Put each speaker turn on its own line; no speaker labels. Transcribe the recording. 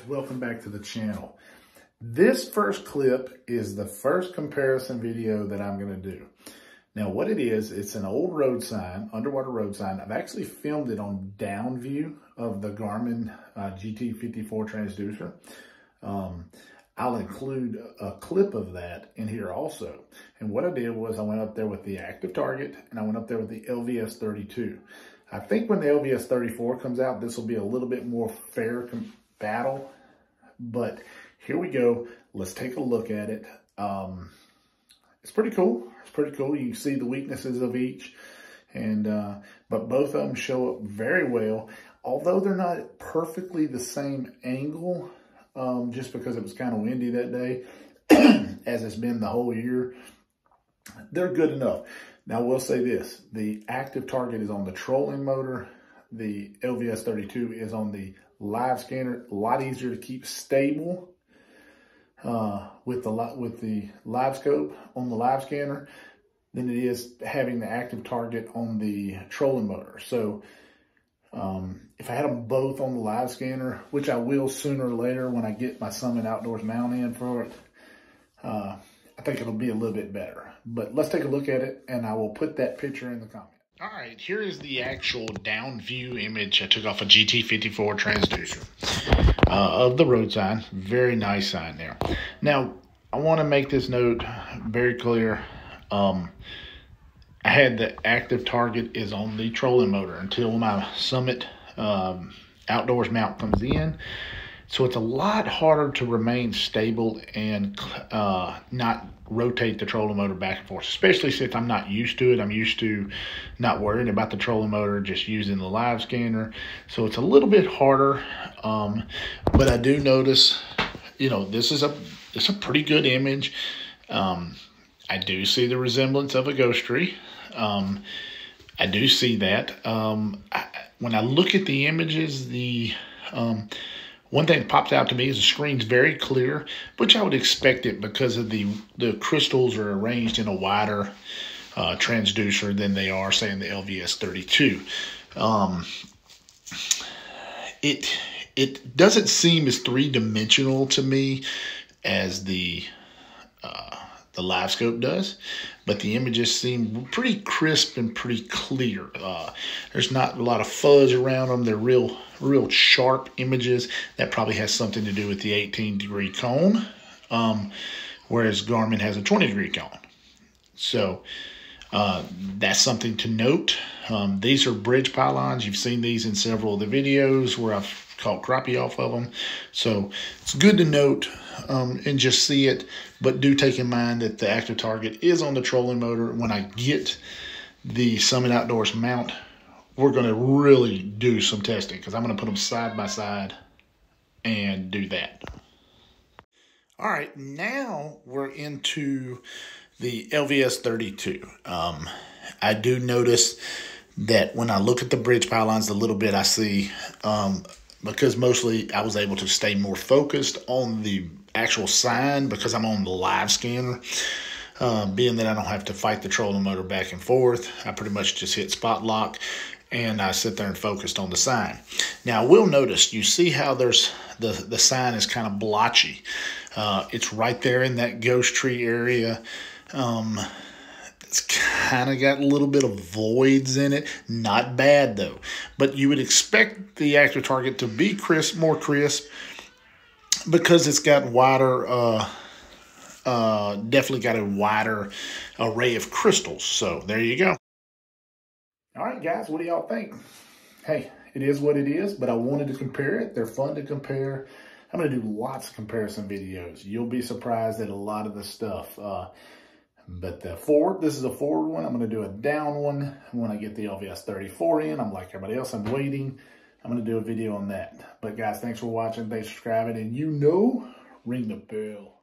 welcome back to the channel. This first clip is the first comparison video that I'm going to do. Now what it is, it's an old road sign, underwater road sign. I've actually filmed it on down view of the Garmin GT54 transducer. I'll include a clip of that in here also. And what I did was I went up there with the active target and I went up there with the LVS32. I think when the LVS34 comes out, this will be a little bit more fair battle, but here we go. Let's take a look at it. It's pretty cool. It's pretty cool. You can see the weaknesses of each, and but both of them show up very well. Although they're not perfectly the same angle, just because it was kind of windy that day, as it's been the whole year, they're good enough. Now, we'll say this. The active target is on the trolling motor. The LVS32 is on the live scanner. A lot easier to keep stable with the Livescope on the live scanner than it is having the active target on the trolling motor. So if I had them both on the live scanner, which I will sooner or later when I get my Summit Outdoors mount in for it, I think it'll be a little bit better. But let's take a look at it, and I will put that picture in the comments. All right, here is the actual down view image I took off a GT54 transducer of the road sign. Very nice sign there. Now, I want to make this note very clear. I had the active target is on the trolling motor until my Summit Outdoors mount comes in. So it's a lot harder to remain stable and not rotate the trolling motor back and forth, especially since I'm not used to it. I'm used to not worrying about the trolling motor, just using the live scanner. So it's a little bit harder, but I do notice, you know, it's a pretty good image. I do see the resemblance of a ghost tree. I do see that. When I look at the images, one thing that pops out to me is the screen's very clear, which I would expect it because of the crystals are arranged in a wider transducer than they are, say, in the LVS32. It doesn't seem as three-dimensional to me as the Livescope does, but the images seem pretty crisp and pretty clear. There's not a lot of fuzz around them. They're real sharp images. That probably has something to do with the 18-degree cone, whereas Garmin has a 20-degree cone. So that's something to note. These are bridge pylons. You've seen these in several of the videos where I've caught crappie off of them. So it's good to note and just see it, but do take in mind that the active target is on the trolling motor. When I get the Summit Outdoors mount, we're going to really do some testing because I'm going to put them side by side and do that. All right, now we're into the LVS32. I do notice that when I look at the bridge pylons a little bit, I see, because mostly I was able to stay more focused on the actual sign because I'm on the live scanner, being that I don't have to fight the trolling motor back and forth. I pretty much just hit spot lock and I sit there and focused on the sign. Now I will notice, you see how there's the sign is kind of blotchy. It's right there in that ghost tree area. It's kind of got a little bit of voids in it. Not bad though, but you would expect the active target to be crisp, more crisp, because it's got wider, definitely got a wider array of crystals. So there you go. All right, guys, what do y'all think? Hey, it is what it is, but I wanted to compare it. They're fun to compare. I'm going to do lots of comparison videos. You'll be surprised at a lot of the stuff. But this is a forward one. I'm going to do a down one. When I get the LVS34 in, I'm like everybody else, I'm waiting. I'm going to do a video on that. But guys, thanks for watching. Thanks for subscribing. And ring the bell.